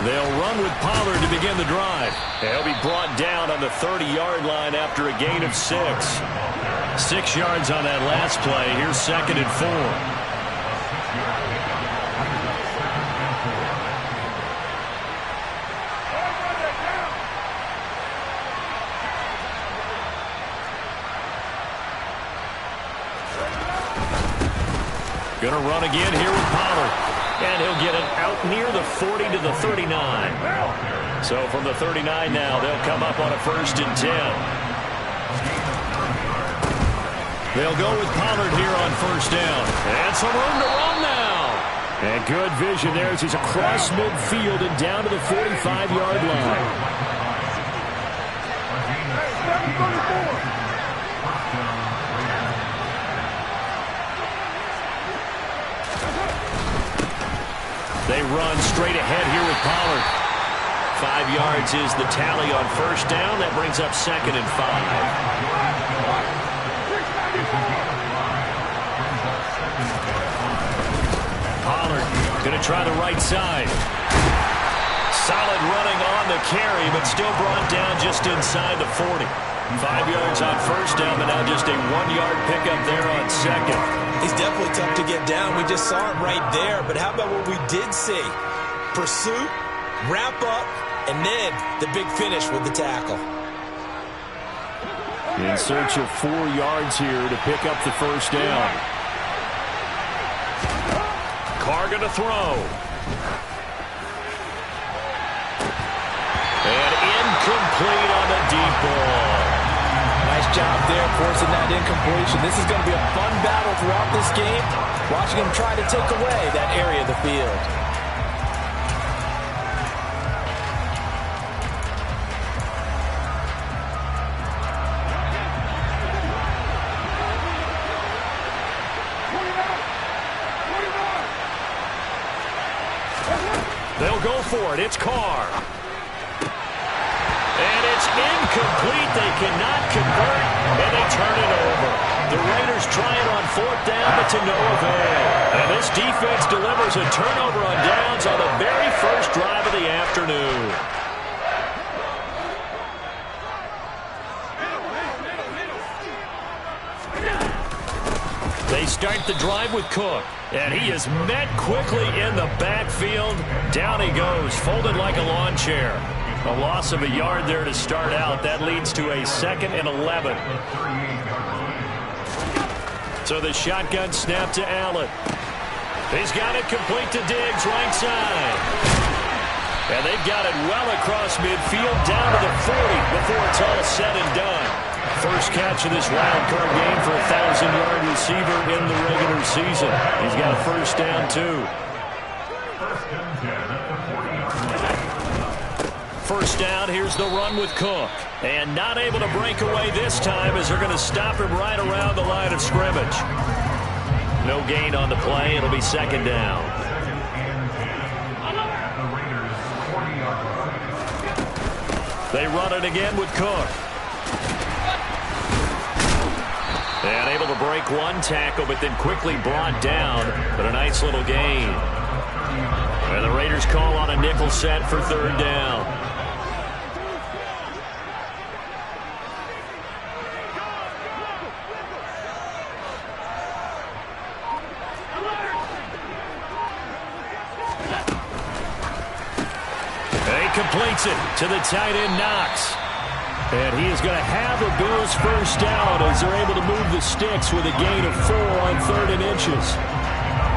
They'll run with Pollard to begin the drive. He'll be brought down on the 30-yard line after a gain of 6. 6 yards on that last play. Here's 2nd and 4. Going to run again here with Pollard. And he'll get it out near the 40 to the 39. So from the 39 now, they'll come up on a 1st and 10. They'll go with Pollard here on 1st down. And some room to run now. And good vision there as he's across midfield and down to the 45-yard line. They run straight ahead here with Pollard. 5 yards is the tally on 1st down. That brings up 2nd and 5. Pollard going to try the right side. Solid running on the carry, but still brought down just inside the 40. 5 yards on 1st down, but now just a 1-yard pickup there on 2nd. He's definitely tough to get down. We just saw it right there. But how about what we did see? Pursuit, wrap up, and then the big finish with the tackle. In search of 4 yards here to pick up the 1st down. Carr going to throw. And incomplete on the deep ball. Nice job there forcing that incompletion. This is going to be a fun battle throughout this game. Watching him try to take away that area of the field. They'll go for it. It's Carr. And it's incomplete. They cannot convert, and they turn it over. The Raiders try it on 4th down, but to no avail. And this defense delivers a turnover on downs on the very first drive of the afternoon. They start the drive with Cook, and he is met quickly in the backfield. Down he goes, folded like a lawn chair. A loss of a yard there to start out. That leads to a 2nd and 11. So the shotgun snap to Allen. He's got it complete to Diggs, right side. And they've got it well across midfield, down to the 40 before it's all said and done. First catch of this wild card game for a 1,000-yard receiver in the regular season. He's got a 1st down, too. 1st down, here's the run with Cook. And not able to break away this time as they're going to stop him right around the line of scrimmage. No gain on the play. It'll be 2nd down. They run it again with Cook. And able to break one tackle, but then quickly brought down. But a nice little gain. And the Raiders call on a nickel set for 3rd down. Completes it to the tight end, Knox. And he is going to have a Bills 1st down as they're able to move the sticks with a gain of 4 on 3rd and inches.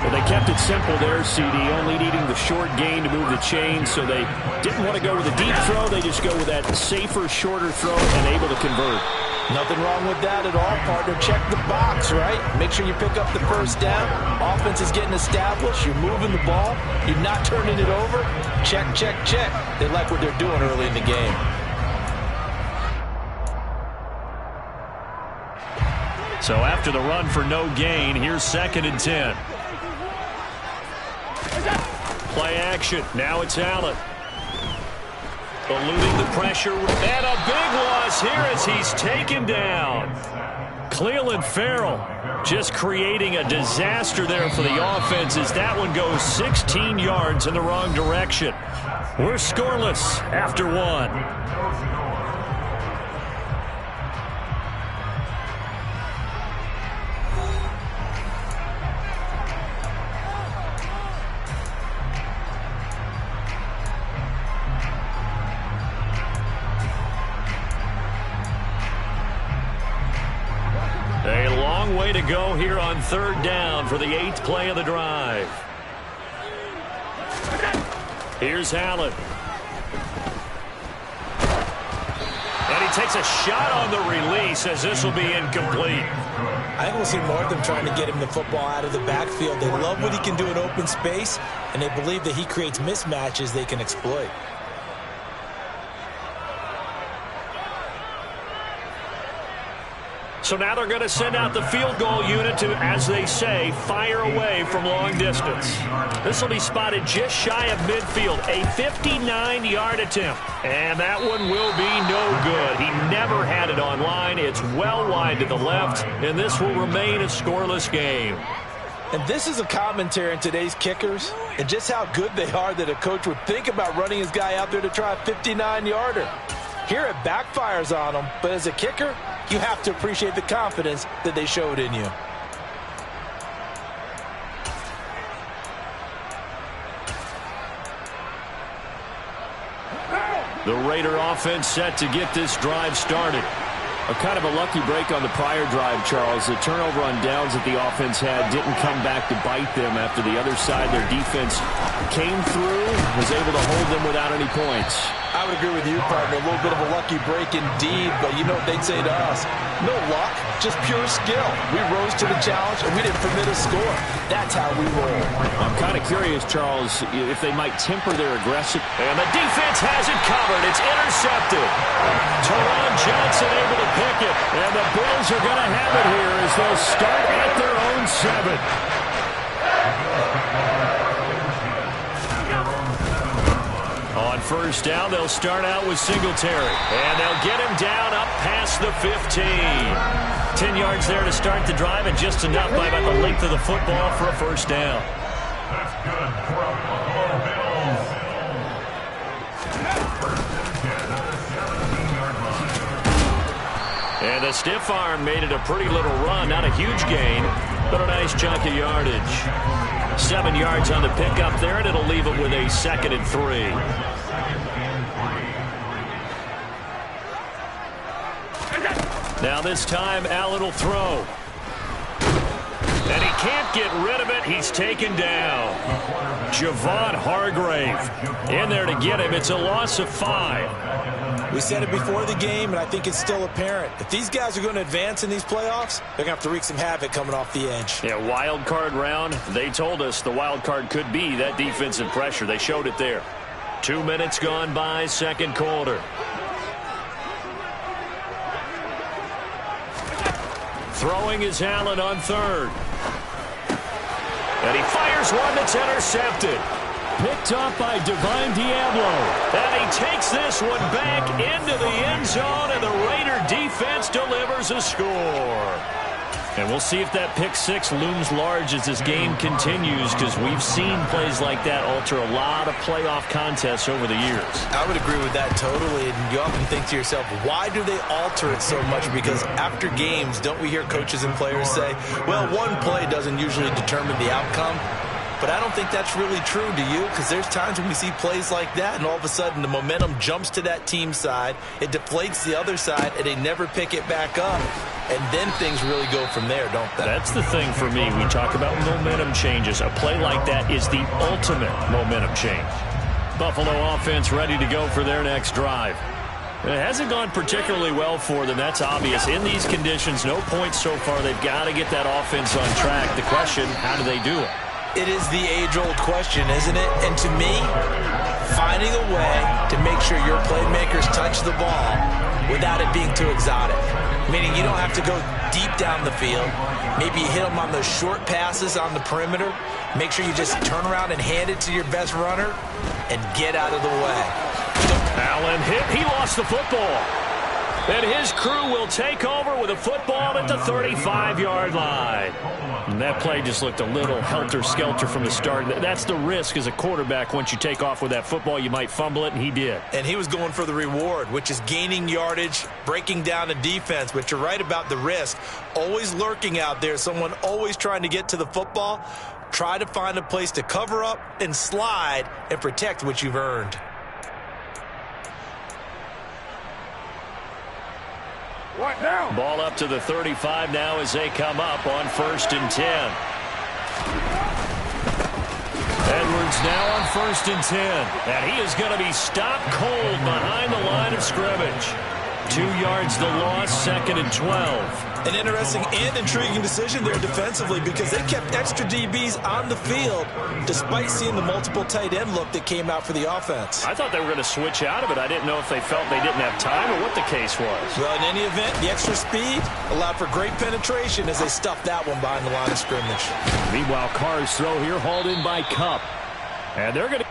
Well, they kept it simple there, CD, only needing the short gain to move the chain, so they didn't want to go with a deep throw. They just go with that safer, shorter throw and able to convert. Nothing wrong with that at all, partner. Check the box, right? Make sure you pick up the 1st down. Offense is getting established. You're moving the ball. You're not turning it over. Check, check, check. They like what they're doing early in the game. So after the run for no gain, here's 2nd and 10. Play action. Now it's Allen. Eluding the pressure. And a big loss here as he's taken down. Clelin Ferrell Just creating a disaster there for the offense as that one goes 16 yards in the wrong direction. We're scoreless after one. A long way to go here on third down for the 8th play of the drive. Here's Allen. And he takes a shot on the release as this will be incomplete. I think we'll see more of them trying to get him the football out of the backfield. They love what he can do in open space, and they believe that he creates mismatches they can exploit. So now they're going to send out the field goal unit to, as they say, fire away from long distance. This will be spotted just shy of midfield, a 59-yard attempt. And that one will be no good. He never had it on line. It's well wide to the left, and this will remain a scoreless game. And this is a commentary on today's kickers and just how good they are that a coach would think about running his guy out there to try a 59-yarder. Here it backfires on him, but as a kicker, you have to appreciate the confidence that they showed in you. The Raider offense set to get this drive started. A kind of a lucky break on the prior drive, Charles. The turnover on downs that the offense had didn't come back to bite them after the other side. Their defense came through, was able to hold them without any points. I would agree with you, partner. A little bit of a lucky break indeed, but you know what they'd say to us? No luck, just pure skill. We rose to the challenge, and we didn't permit a score. That's how we roll. I'm kind of curious, Charles, if they might temper their aggressive. And the defense has it covered. It's intercepted. Teron Johnson able to pick it. And the Bills are going to have it here as they'll start at their own 7. On first down, they'll start out with Singletary. And they'll get him down up past the 15. 10 yards there to start the drive, and just enough by about the length of the football for a first down. That's good for our Bills. And the stiff arm made it a pretty little run. Not a huge gain, but a nice chunk of yardage. 7 yards on the pickup there, and it'll leave it with a 2nd and 3. Now this time, Allen will throw. And he can't get rid of it. He's taken down. Javon Hargrave in there to get him. It's a loss of 5. We said it before the game, and I think it's still apparent. If these guys are going to advance in these playoffs, they're going to have to wreak some havoc coming off the edge. Yeah, wild card round. They told us the wild card could be that defensive pressure. They showed it there. 2 minutes gone by, second quarter. Throwing is Allen on third. And he fires one that's intercepted. Picked up by Divine Diablo. And he takes this one back into the end zone, and the Raider defense delivers a score. And we'll see if that pick six looms large as this game continues, because we've seen plays like that alter a lot of playoff contests over the years. I would agree with that totally. And you often think to yourself, why do they alter it so much? Because after games, don't we hear coaches and players say, well, one play doesn't usually determine the outcome? But I don't think that's really true, do you? Because there's times when we see plays like that, and all of a sudden the momentum jumps to that team side, it deflates the other side, and they never pick it back up. And then things really go from there, don't they? That's the thing for me. We talk about momentum changes. A play like that is the ultimate momentum change. Buffalo offense ready to go for their next drive. It hasn't gone particularly well for them. That's obvious. In these conditions, no points so far. They've got to get that offense on track. The question, how do they do it? It is the age-old question, isn't it? And to me, finding a way to make sure your playmakers touch the ball without it being too exotic. Meaning you don't have to go deep down the field. Maybe you hit them on those short passes on the perimeter. Make sure you just turn around and hand it to your best runner and get out of the way. Allen hit. He lost the football. And his crew will take over with a football at the 35-yard line. And that play just looked a little helter-skelter from the start. That's the risk as a quarterback. Once you take off with that football, you might fumble it, and he did. And he was going for the reward, which is gaining yardage, breaking down the defense. But you're right about the risk. Always lurking out there, someone always trying to get to the football. Try to find a place to cover up and slide and protect what you've earned. What now? Ball up to the 35 now as they come up on 1st and 10. Edwards now on 1st and 10. And he is going to be stopped cold behind the line of scrimmage. 2 yards the loss, 2nd and 12. An interesting and intriguing decision there defensively because they kept extra DBs on the field despite seeing the multiple tight end look that came out for the offense. I thought they were going to switch out of it. I didn't know if they felt they didn't have time or what the case was. Well, in any event, the extra speed allowed for great penetration as they stuffed that one behind the line of scrimmage. Meanwhile, Carr's throw here hauled in by Kupp. And they're going to...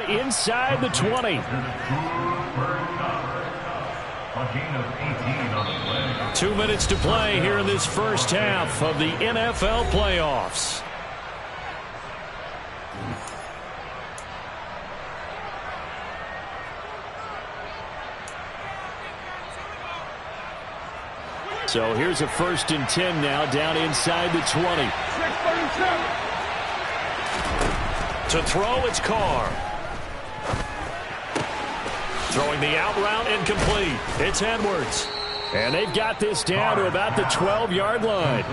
inside the 20. A gain of 18 on the play. 2 minutes to play here in this first half of the NFL playoffs. So here's a 1st and 10 now down inside the 20. To throw, it's Carr. Throwing the out route incomplete. It's Edwards. And they've got this down to about the 12-yard line.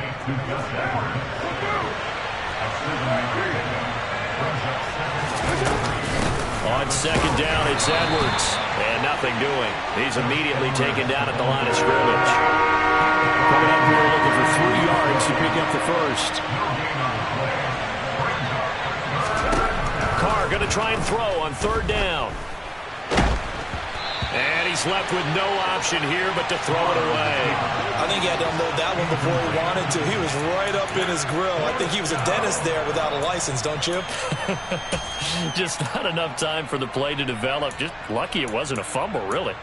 On 2nd down, it's Edwards. And nothing doing. He's immediately taken down at the line of scrimmage. Coming up here looking for 3 yards to pick up the first. Carr going to try and throw on 3rd down. And he's left with no option here but to throw it away. I think he had to unload that one before he wanted to. He was right up in his grill. I think he was a dentist there without a license, don't you? Just not enough time for the play to develop. Just lucky it wasn't a fumble, really.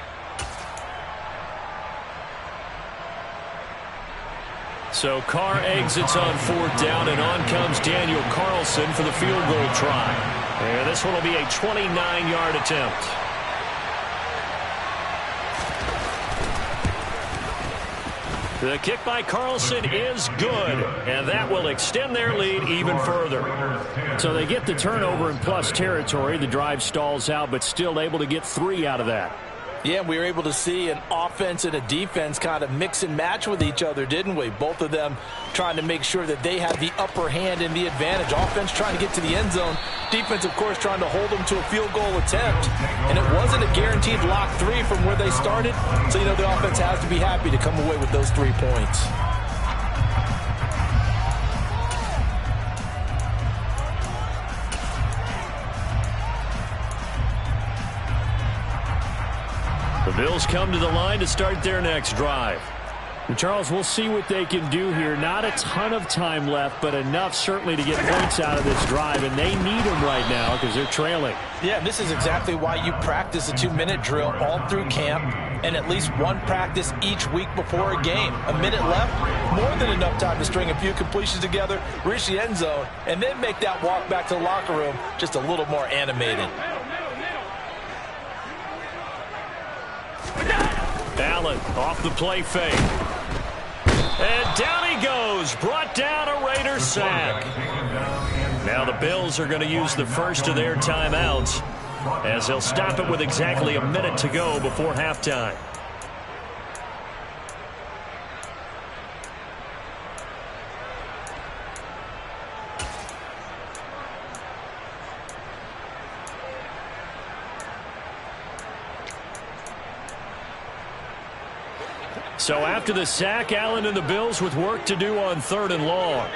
So Carr exits on 4th down, and on comes Daniel Carlson for the field goal try. And this one will be a 29-yard attempt. The kick by Carlson is good, and that will extend their lead even further. So they get the turnover in plus territory. The drive stalls out, but still able to get 3 out of that. Yeah, we were able to see an offense and a defense kind of mix and match with each other, didn't we? Both of them trying to make sure that they had the upper hand and the advantage. Offense trying to get to the end zone. Defense, of course, trying to hold them to a field goal attempt. And it wasn't a guaranteed lock 3 from where they started. So, you know, the offense has to be happy to come away with those 3 points. The Bills come to the line to start their next drive. And Charles, we'll see what they can do here. Not a ton of time left, but enough certainly to get points out of this drive, and they need them right now because they're trailing. Yeah, this is exactly why you practice a 2-minute drill all through camp and at least one practice each week before a game. A minute left, more than enough time to string a few completions together, reach the end zone, and then make that walk back to the locker room just a little more animated. Allen off the play fake. And down he goes. Brought down a Raider sack. Now the Bills are going to use the first of their timeouts as they'll stop it with exactly a minute to go before halftime. So after the sack, Allen and the Bills with work to do on 3rd and long.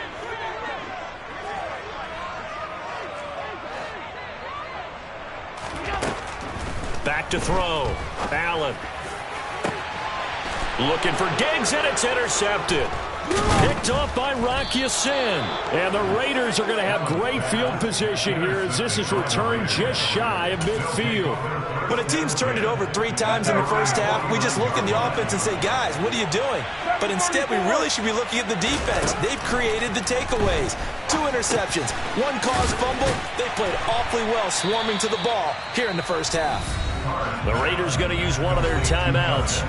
Back to throw. Allen. Looking for Diggs, and it's intercepted. Picked off by Rock Ya-Sin. And the Raiders are going to have great field position here as this is returned just shy of midfield. When a team's turned it over 3 times in the first half, we just look at the offense and say, guys, what are you doing? But instead, we really should be looking at the defense. They've created the takeaways. 2 interceptions, 1 caused fumble. They played awfully well swarming to the ball here in the first half. The Raiders going to use one of their timeouts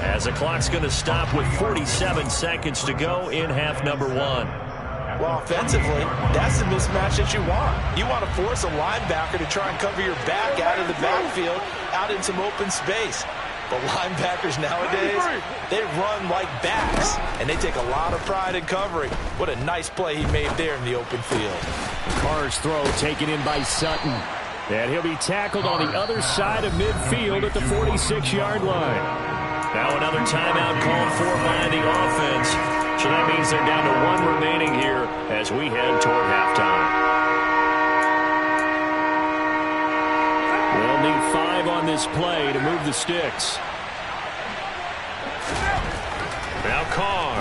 as the clock's going to stop with 47 seconds to go in half number 1. Well, offensively, that's the mismatch that you want. You want to force a linebacker to try and cover your back out of the backfield, out in some open space. But linebackers nowadays, they run like backs, and they take a lot of pride in covering. What a nice play he made there in the open field. Carr's throw taken in by Sutton. And he'll be tackled on the other side of midfield at the 46-yard line. Now another timeout called for by the offense. So that means they're down to 1 remaining here as we head toward halftime. We'll need 5 on this play to move the sticks. Now Carr.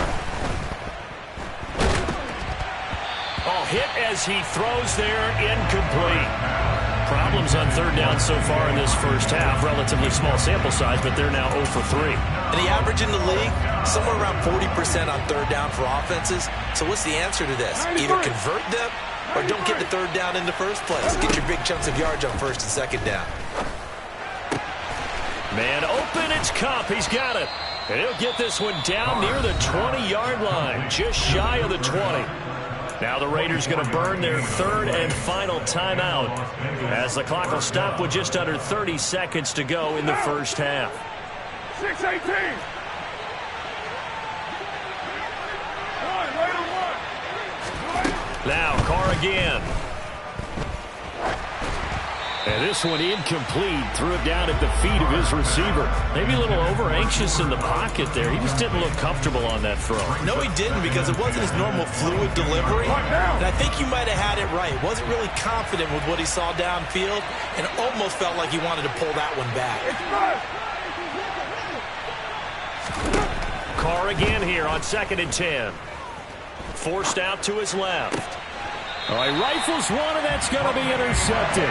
Oh, hit as he throws there, incomplete. Problems on 3rd down so far in this first half. Relatively small sample size, but they're now 0 for 3. And the average in the league, somewhere around 40% on 3rd down for offenses. So what's the answer to this? Either convert them or don't get the 3rd down in the first place. Get your big chunks of yards on 1st and 2nd down. Man open, it's Kupp. He's got it. And he'll get this one down near the 20-yard line, just shy of the 20. Now the Raiders going to burn their 3rd and final timeout as the clock will stop with just under 30 seconds to go in the first half. 6:18. Now Carr again. And this one incomplete. Threw it down at the feet of his receiver. Maybe a little over-anxious in the pocket there. He just didn't look comfortable on that throw. No, he didn't, because it wasn't his normal fluid delivery. And I think you might have had it right. Wasn't really confident with what he saw downfield and almost felt like he wanted to pull that one back. Carr again here on 2nd and 10. Forced out to his left. All right, rifles one, and that's going to be intercepted.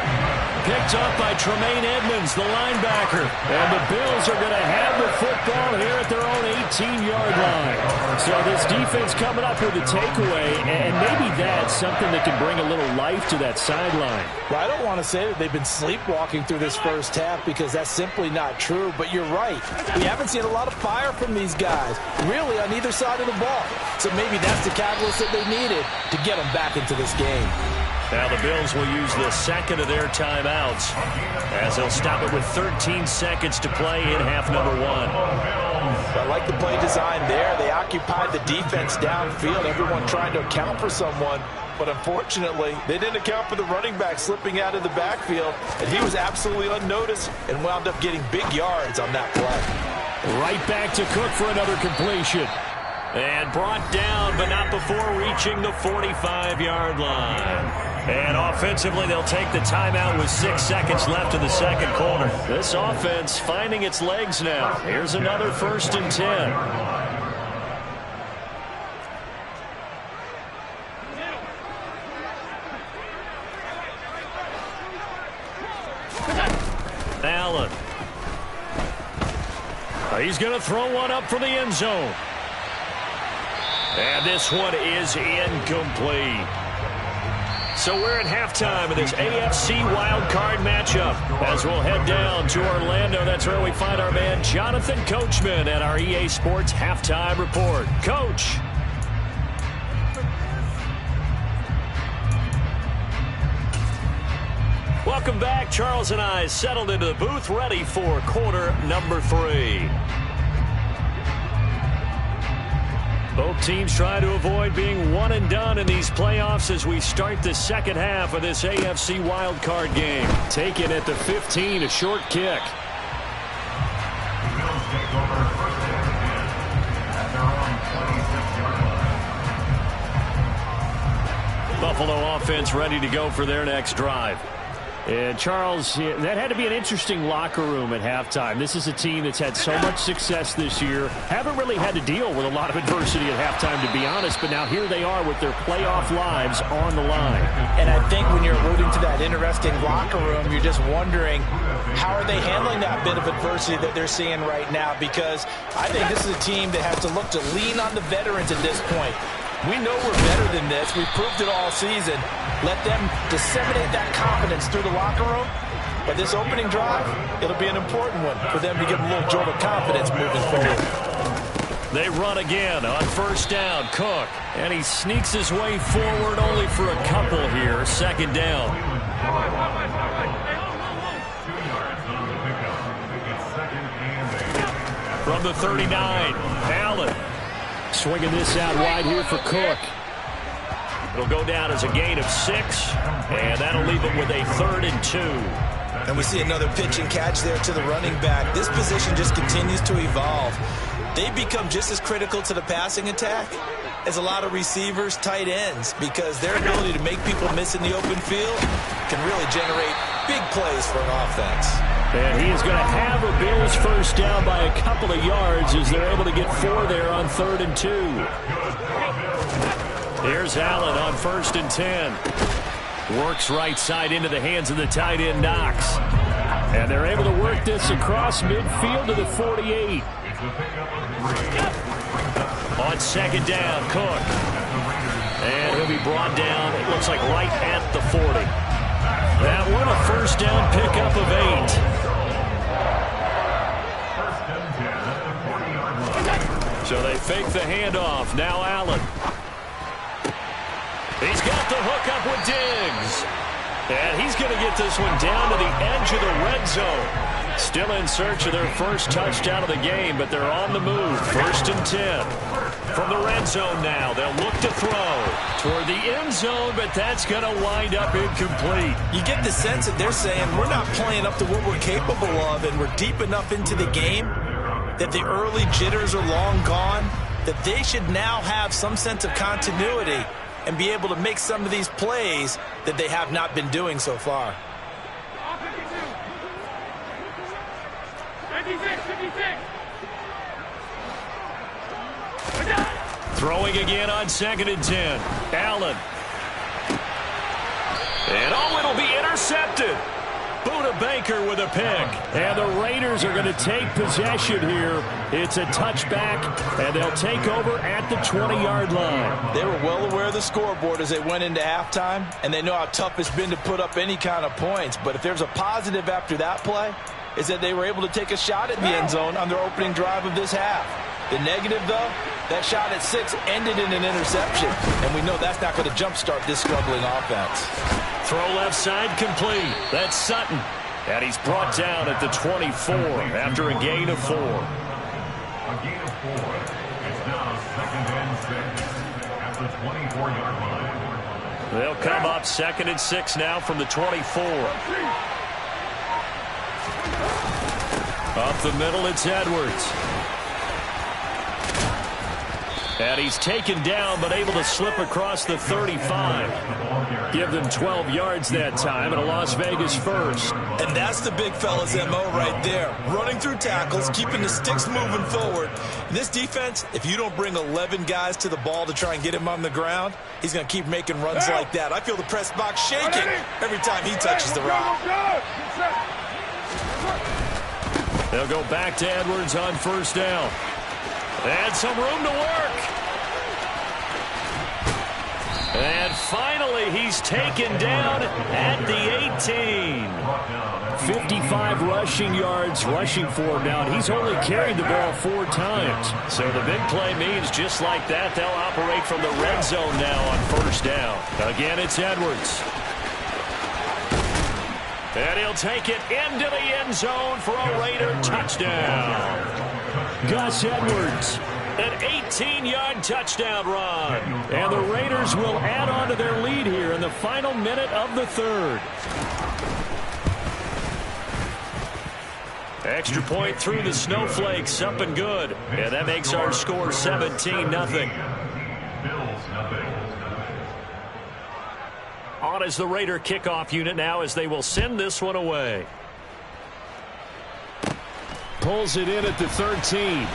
Picked up by Tremaine Edmonds, the linebacker. And the Bills are going to have the football here at their own 18-yard line. So this defense coming up with a takeaway, and maybe that's something that can bring a little life to that sideline. Well, I don't want to say that they've been sleepwalking through this first half, because that's simply not true. But you're right. We haven't seen a lot of fire from these guys, really, on either side of the ball. So maybe that's the catalyst that they needed to get them back into this game. Now the Bills will use the 2nd of their timeouts as they'll stop it with 13 seconds to play in half number 1. I like the play design there. They occupied the defense downfield, everyone trying to account for someone. But unfortunately, they didn't account for the running back slipping out of the backfield. And he was absolutely unnoticed and wound up getting big yards on that play. Right back to Cook for another completion. And brought down, but not before reaching the 45-yard line. And offensively, they'll take the timeout with 6 seconds left in the second quarter. This offense finding its legs now. Here's another 1st and 10. Allen. He's going to throw one up for the end zone. And this one is incomplete. So we're at halftime of this AFC wildcard matchup as we'll head down to Orlando. That's where we find our man Jonathan Coachman at our EA Sports Halftime Report. Coach. Welcome back. Charles and I settled into the booth, ready for quarter number 3. Both teams trying to avoid being one and done in these playoffs as we start the second half of this AFC wildcard game. Taken at the 15, a short kick. Bills take over first and 10 at their own 26-yard line. Buffalo offense ready to go for their next drive. And Charles, that had to be an interesting locker room at halftime. This is a team that's had so much success this year. Haven't really had to deal with a lot of adversity at halftime, to be honest. But now here they are with their playoff lives on the line. And I think when you're alluding to that interesting locker room, you're just wondering how are they handling that bit of adversity that they're seeing right now? Because I think this is a team that has to look to lean on the veterans at this point. We know we're better than this. We've proved it all season. Let them disseminate that confidence through the locker room. But this opening drive, it'll be an important one for them to get a little jolt of confidence moving forward. They run again on first down. Cook. And he sneaks his way forward only for a couple here. Second down. From the 39, Allen. Swinging this out wide here for Cook. It'll go down as a gain of 6, and that'll leave it with a 3rd and 2. And we see another pitch and catch there to the running back. This position just continues to evolve. They become just as critical to the passing attack as a lot of receivers, tight ends, because their ability to make people miss in the open field can really generate big plays for an offense. And he is going to have a Bills first down by a couple of yards as they're able to get 4 there on 3rd and 2. Here's Allen on 1st and 10. Works right side into the hands of the tight end, Knox. And they're able to work this across midfield to the 48. On 2nd down, Cook. And he'll be brought down, it looks like right at the 40. That one a first down pickup of 8. So they fake the handoff. Now Allen. He's got the hook up with Diggs. And he's going to get this one down to the edge of the red zone. Still in search of their first touchdown of the game, but they're on the move. 1st and 10. From the red zone now, they'll look to throw toward the end zone, but that's going to wind up incomplete. You get the sense that they're saying we're not playing up to what we're capable of, and we're deep enough into the game that the early jitters are long gone, that they should now have some sense of continuity and be able to make some of these plays that they have not been doing so far. 56. Throwing again on 2nd and 10. Allen. And it'll be intercepted. Buda Baker with a pick. And the Raiders are going to take possession here. It's a touchback, and they'll take over at the 20-yard line. They were well aware of the scoreboard as they went into halftime, and they know how tough it's been to put up any kind of points. But if there's a positive after that play, is that they were able to take a shot at the end zone on their opening drive of this half. The negative, though, that shot at 6 ended in an interception, and we know that's not going to jumpstart this struggling offense. Throw left side complete. That's Sutton. And he's brought down at the 24 after a gain of 4. A gain of 4. It's now 2nd and 6 at the 24-yard line. They'll come up 2nd and 6 now from the 24. Up the middle, it's Edwards. And he's taken down, but able to slip across the 35. Give them 12 yards that time, and a Las Vegas first. And that's the big fella's MO right there. Running through tackles, keeping the sticks moving forward. This defense, if you don't bring 11 guys to the ball to try and get him on the ground, he's going to keep making runs like that. I feel the press box shaking every time he touches the rock. They'll go back to Edwards on first down. And some room to work. And finally, he's taken down at the 18. 55 rushing yards rushing for him now. And he's only carried the ball 4 times. So the big play means just like that, they'll operate from the red zone now on first down. Again, it's Edwards. And he'll take it into the end zone for a Raider touchdown. Gus Edwards, an 18-yard touchdown run. And the Raiders will add on to their lead here in the final minute of the third. Extra point through the snowflakes, up and good. And that makes our score 17-0. On is the Raider kickoff unit now as they will send this one away. Pulls it in at the 13.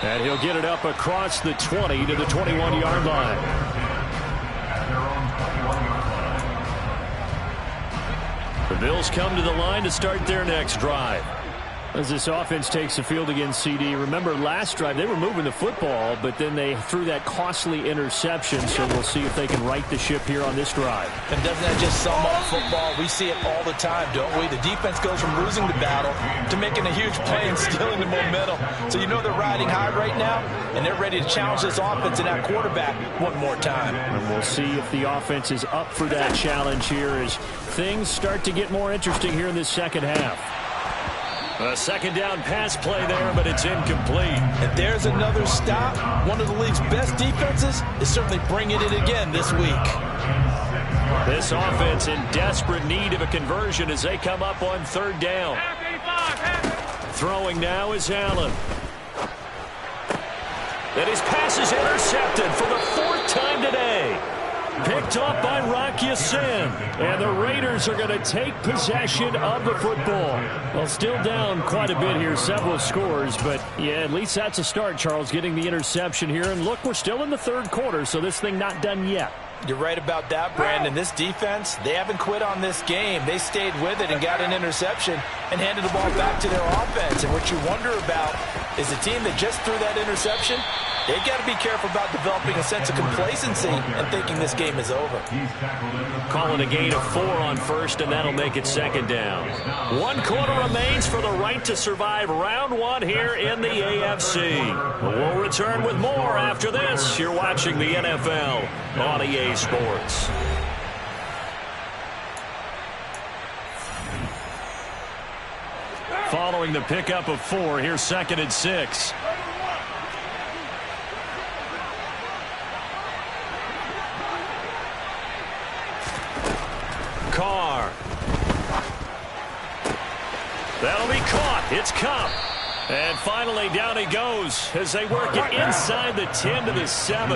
And he'll get it up across the 20 to the 21-yard line. The Bills come to the line to start their next drive. As this offense takes the field against CD, remember last drive they were moving the football, but then they threw that costly interception, so we'll see if they can right the ship here on this drive. And doesn't that just sum up football? We see it all the time, don't we? The defense goes from losing the battle to making a huge play and stealing the momentum. So you know they're riding high right now, and they're ready to challenge this offense and that quarterback one more time. And we'll see if the offense is up for that challenge here as things start to get more interesting here in this second half. A second down pass play there, but it's incomplete. And there's another stop. One of the league's best defenses is certainly bringing it again this week. This offense in desperate need of a conversion as they come up on third down. Throwing now is Allen. And his pass is intercepted for the fourth time today. Picked up by Rock Ya-Sin. And the Raiders are going to take possession of the football. Well, still down quite a bit here, several scores. But, yeah, at least that's a start, Charles, getting the interception here. And, look, we're still in the third quarter, so this thing not done yet. You're right about that, Brandon. This defense, they haven't quit on this game. They stayed with it and got an interception and handed the ball back to their offense. And what you wonder about is the team that just threw that interception, they've got to be careful about developing a sense of complacency and thinking this game is over. Calling a gain of 4 on first, and that'll make it second down. 1 quarter remains for the right to survive round 1 here in the AFC. We'll return with more after this. You're watching the NFL on EA Sports. Following the pickup of 4, here's 2nd and 6. Carr. That'll be caught. It's Kupp. And finally down he goes as they work it inside the 10 to the 7.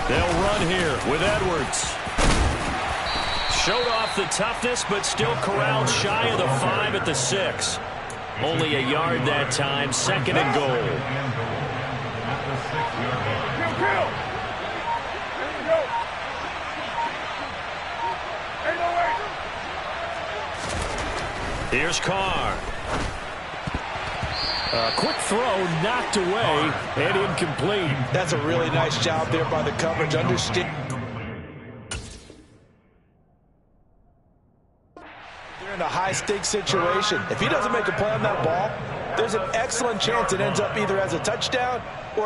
They'll run here with Edwards. Showed off the toughness, but still corralled shy of the 5 at the 6. Only a yard that time, 2nd and goal. Here's Carr. A quick throw knocked away and incomplete. That's a really nice job there by the coverage. Understand. They're in a high-stakes situation. If he doesn't make a play on that ball, there's an excellent chance it ends up either as a touchdown or